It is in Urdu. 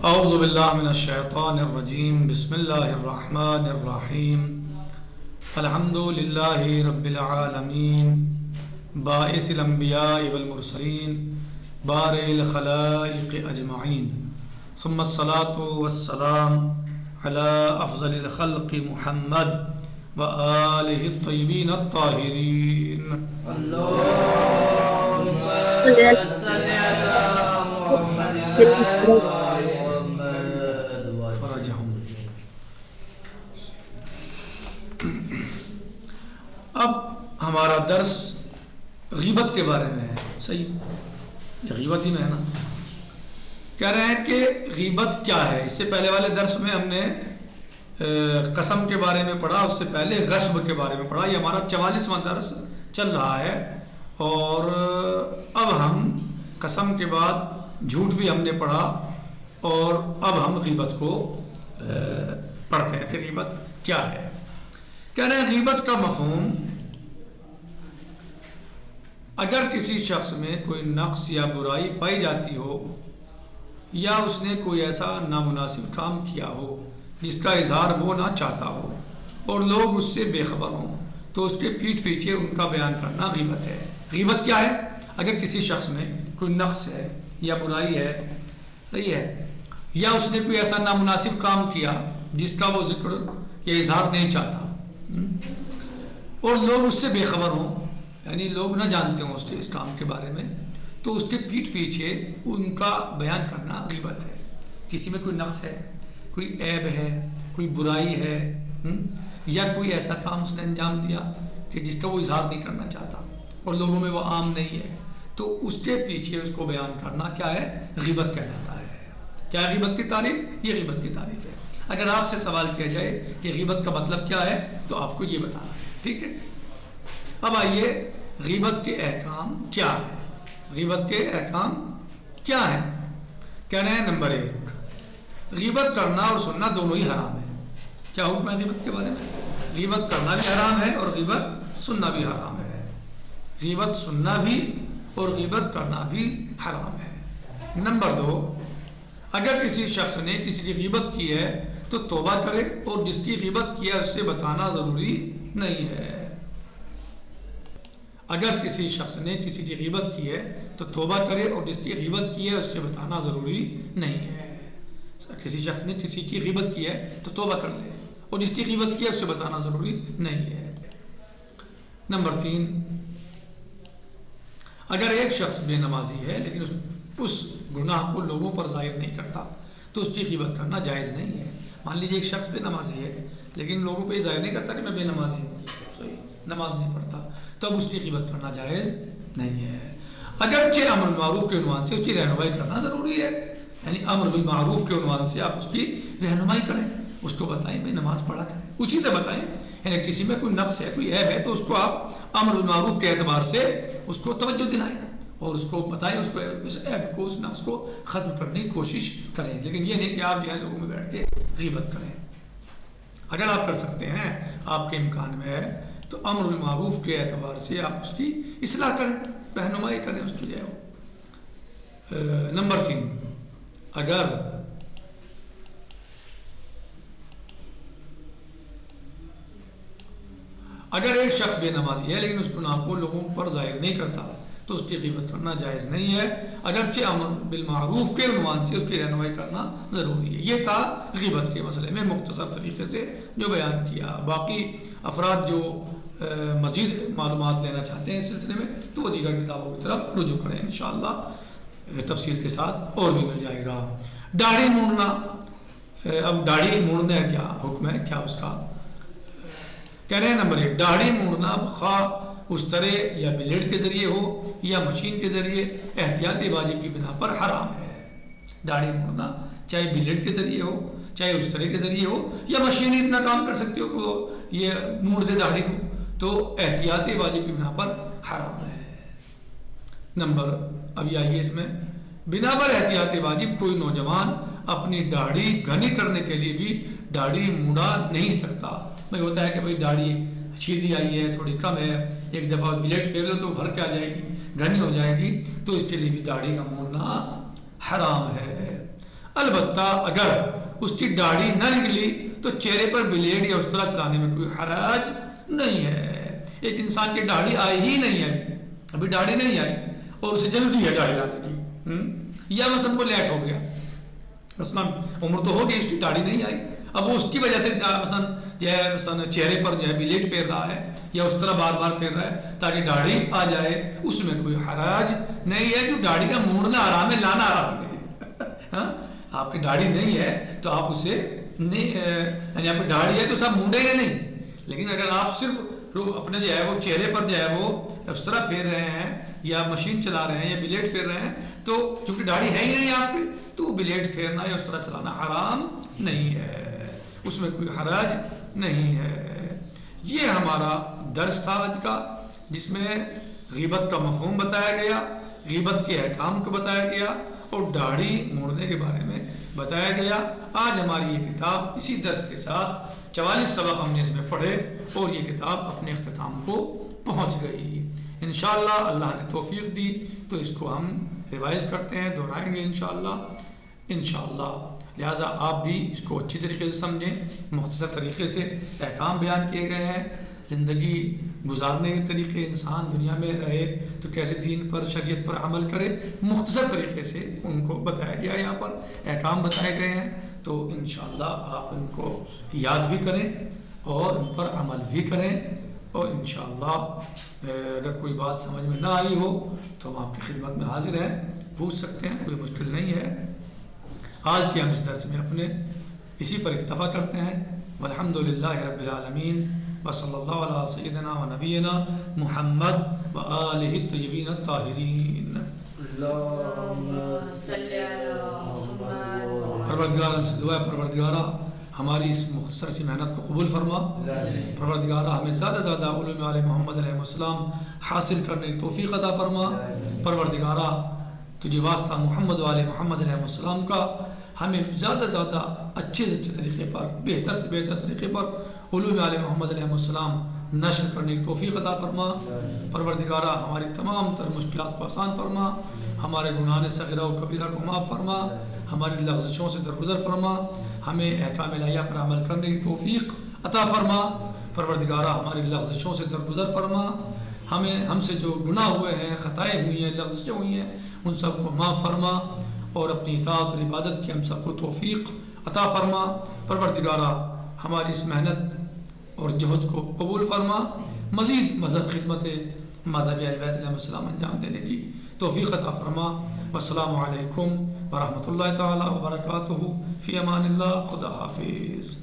اعوذ باللہ من الشیطان الرجیم بسم اللہ الرحمن الرحیم الحمد للہ رب العالمین باعث الانبیاء والمرسلین بارئ الخلائق اجمعین ثم الصلاة والسلام علی افضل الخلق محمد وآلہ الطیبین الطاہرین اللهم صل على محمد فرجہم۔ اب ہمارا درس غیبت کے بارے میں ہے۔ صحیح، یہ غیبت ہی میں ہے نا۔ کہہ رہے ہیں کہ غیبت کیا ہے۔ اس سے پہلے والے درس میں ہم نے قسم کے بارے میں پڑھا، اس سے پہلے غصب کے بارے میں پڑھا۔ یہ ہمارا 44واں درس چل رہا ہے، اور اب ہم قسم کے بعد جھوٹ بھی ہم نے پڑھا، اور اب ہم غیبت کو پڑھتے ہیں کہ غیبت کیا ہے۔ کہہ رہے ہیں غیبت کا مفہوم، اگر کسی شخص میں کوئی نقص یا برائی پائی جاتی ہو، یا اس نے کوئی ایسا نامناسب کام کیا ہو جس کا اظہار وہ نہ چاہتا ہو، اور لوگ اس سے بے خبر ہوں، تو اس کے پیٹھ پیچھے ان کا بیان کرنا غیبت ہے۔ غیبت کیا ہے؟ اگر کسی شخص میں کوئی نقص ہے یا برائی ہے، صحیح ہے، یا اس نے کوئی ایسا نامناسب کام کیا جس کا وہ ذکر یا اظہار نہیں چاہتا، اور لوگ اس سے بے خبر ہوں، یعنی لوگ نہ جانتے ہوں اس کام کے بارے میں، تو اس کے پیٹھ پیچھے ان کا بیان کرنا غیبت ہے۔ کسی میں کوئی نقص ہے، کوئی عیب ہے، کوئی برائی ہے، یا کوئی ایسا کام اس نے انجام دیا کہ جس کا وہ اظہار نہیں کرنا چاہتا اور لوگوں میں وہ عام نہیں ہے، تو اس کے پیچھے اس کو بیان کرنا کیا ہے؟ غیبت کہلاتا ہے۔ کیا ہے غیبت کی تعریف؟ یہ غیبت کی تعریف ہے۔ اگر آپ سے سوال کیا جائے کہ غیبت کا مطلب کیا ہے، تو آپ کو یہ بتانا ہے، ٹھیک ہے۔ اب آئیے، غیبت کے احکام کیا ہے؟ غیبت کے احکام کیا ہے؟ کہہ رہے ہیں نمبر 1، غیبت کرنا اور سننا دونوں ہی حرام ہے۔ کیا حکم ہے غیبت کے بارے میں؟ غیبت کرنا بھی حرام ہے اور غیبت سننا بھی حرام ہے۔ غیبت سننا بھی اور غیبت کرنا بھی حرام ہے۔ نمبر 2، اگر کسی شخص نے کسی کی غیبت کی ہے تو توبہ کرے، اور جس کی غیبت کی ہے اس سے بتانا ضروری نہیں ہے۔ اگر کسی شخص نے کسی کی غیبت کی ہے تو توبہ کرے، اور جس کی غیبت کی ہے اس سے بتانا ضروری نہیں ہے۔ کسی شخص نے کسی کی غیبت کی ہے تو توبہ کر لے، اور جس کی غیبت کی ہے اس سے بتانا ضروری نہیں ہے۔ نمبر 3، اگر ایک شخص بے نمازی ہے لیکن اس گناہ کو لوگوں پر ظاہر نہیں کرتا، تو اس کی غیبت کرنا جائز نہیں ہے۔ مان لیجیے ایک شخص بے نمازی ہے لیکن لوگوں پہ ظاہر نہیں کرتا کہ میں بے نمازی ہوں، صحیح، نماز نہیں پڑھتا، تب اس کی غیبت کرنا جائز نہیں ہے۔ اگرچہ امر بالمعروف کے عنوان سے اس کی رہنمائی کرنا ضروری ہے، یعنی امر بالمعروف کے عنوان سے آپ اس کی رہنمائی کریں، اس کو بتائیں بھائی نماز پڑھا کریں، اسی سے بتائیں۔ یعنی کسی میں کوئی نقص ہے، کوئی عیب ہے، تو اس کو آپ امر بالمعروف کے اعتبار سے اس کو توجہ دلائیں، اور اس کو بتائیں، اس کو اس عیب کو، اس نقص کو ختم کرنے کی کوشش کریں، لیکن یہ نہیں کہ آپ جو ہے لوگوں میں بیٹھ کے غیبت کریں۔ اگر آپ کر سکتے ہیں، آپ کے امکان میں ہے، تو امر بالمعروف کے اعتبار سے آپ اس کی اصلاح کریں، رہنمائی کریں اس کی جو ہے۔ نمبر 3، اگر ایک شخص بے نمازی ہے لیکن اس گناہ کو لوگوں پر ظاہر نہیں کرتا، تو اس کی غیبت کرنا جائز نہیں ہے، اگرچہ امر بالمعروف کے عنوان سے اس کی رہنمائی کرنا ضروری ہے۔ یہ تھا غیبت کے مسئلے میں مختصر طریقے سے جو بیان کیا۔ باقی افراد جو مزید معلومات لینا چاہتے ہیں اس سلسلے میں، تو وہ دیگر کتابوں کی طرف رجوع کریں، انشاءاللہ تفصیل کے ساتھ اور بھی مل جائے گا۔ داڑھی مونڈنا، اب داڑھی مونڈنے کا کیا حکم ہے، کیا اس کا؟ کہہ رہے ہیں نمبر 1، داڑھی مونڈنا خواہ استرے یا بلیڈ کے ذریعے ہو یا مشین کے ذریعے احتیاطی واجب کی بنا پر حرام ہے۔ داڑھی مونڈنا چاہے بلیڈ کے ذریعے ہو، چاہے استرے کے ذریعے ہو، یا مشین اتنا کام کر سکتی ہو کہ یہ مونڈ دے داڑھی کو، تو احتیاطی واجب کی بنا پر حرام ہے۔ نمبر، اب یہ آئیے اس میں، بنا پر احتیاطی واجب کوئی نوجوان اپنی داڑھی گھنی کرنے کے لیے بھی داڑھی مونڈا نہیں سکتا۔ میں ہوتا ہے کہ بھائی داڑھی سیدھی آئی ہے، تھوڑی کم ہے، ایک دفعہ بلیڈ پھیر لو تو بھر کے آ جائے گی، گھنی ہو جائے گی، تو اس کے لیے بھی داڑھی کا مونڈنا حرام ہے۔ البتہ اگر اس کی داڑھی نہ نکلی تو چہرے پر بلیڈ یا اس طرح چلانے میں کوئی حرج نہیں ہے۔ ایک انسان کی داڑھی آئی ہی نہیں ہے، ابھی داڑھی نہیں آئی اور اسے جلدی ہے داڑھی لانے کی، یا مثلا کو لیٹ ہو گیا، مثلا عمر تو ہو گئی، اس کی داڑھی نہیں آئی، اب وہ اس کی وجہ سے مثلا چہرے پر جو ہے بلیڈ پھیر رہا ہے یا اس طرح بار بار پھیر رہا ہے تاکہ داڑھی آ جائے، اس میں کوئی حرج نہیں ہے۔ جو داڑھی کا موڑنا آرام ہے، لانا آرام نہیں ہے۔ آپ کی داڑھی نہیں ہے تو آپ اسے نہیں، یعنی آپ کی داڑھی ہے تو سب مونڈے گا نہیں، لیکن اگر آپ صرف اپنے جو ہے وہ چہرے پر جو ہے وہ اس طرح پھیر رہے ہیں یا مشین چلا رہے ہیں یا بلیڈ پھیر رہے ہیں تو چونکہ داڑھی ہے ہی نہیں آپ پہ تو بلیڈ پھیرنا یا اس طرح چلانا حرام نہیں ہے، اس میں کوئی حرج نہیں ہے۔ یہ ہمارا درس تھا آج کا، جس میں غیبت کا مفہوم بتایا گیا، غیبت کے احکام کو بتایا گیا اور داڑھی موڑنے کے بارے میں بتایا گیا۔ آج ہماری یہ کتاب اسی درس کے ساتھ 44 سبق ہم نے اس میں پڑھے اور یہ کتاب اپنے اختتام کو پہنچ گئی۔ انشاءاللہ اللہ نے توفیق دی تو اس کو ہم ریوائز کرتے ہیں، دہرائیں گے انشاءاللہ۔ لہٰذا آپ بھی اس کو اچھی طریقے سے سمجھیں، مختصر طریقے سے احکام بیان کیے گئے ہیں، زندگی گزارنے کے طریقے، انسان دنیا میں رہے تو کیسے دین پر شریعت پر عمل کرے، مختصر طریقے سے ان کو بتایا گیا، یہاں پر احکام بتائے گئے ہیں، تو انشاءاللہ آپ ان کو یاد بھی کریں اور ان پر عمل بھی کریں، اور انشاءاللہ اگر کوئی بات سمجھ میں نہ آئی ہو تو ہم آپ کی خدمت میں حاضر ہیں، پوچھ سکتے ہیں، کوئی مشکل نہیں ہے۔ آج کے ہم اس درس میں اپنے اسی پر اکتفا کرتے ہیں۔ والحمدللہ رب العالمین، وصلی اللہ علی سیدنا و نبینا محمد و آلہ الطیبین الطاہرین۔ پروردگار ہم سے دعا ہے، پروردگارہ ہماری اس مختصر سی محنت کو قبول فرما، پروردگارہ ہمیں زیادہ زیادہ علوم آل محمد علیہ السلام حاصل کرنے کی توفیق عطا فرما، پروردگارہ تجھے واسطہ محمد و آل محمد علیہ السلام کا ہمیں زیادہ زیادہ اچھے سے اچھے طریقے پر، بہتر سے بہتر طریقے پر علوم آل محمد علیہ السلام نشر کرنے کی توفیق عطا فرما، پروردگارہ ہماری تمام تر مشکلات کو آسان فرما، ہمارے گناہ صغیرہ و کبیرہ کو معاف فرما، ہماری لغزشوں سے درگزر فرما، ہمیں احکام الہیہ پر عمل کرنے کی توفیق عطا فرما، پروردگارہ ہماری لغزشوں سے درگزر فرما، ہم سے جو گناہ ہوئے ہیں، خطائیں ہوئی ہیں، لغزشیں ہوئی ہیں، ان سب کو معاف فرما اور اپنی اطاعت اور عبادت کی ہم سب کو توفیق عطا فرما، پروردگارہ ہماری اس محنت اور جہد کو قبول فرما، مزید مذہب خدمت مذہب اہل بیت علیہ السلام انجام دینے کی توفیق عطا فرما۔ والسلام علیکم ورحمۃ اللہ تعالی وبرکاتہ، فی امان اللہ، خدا حافظ۔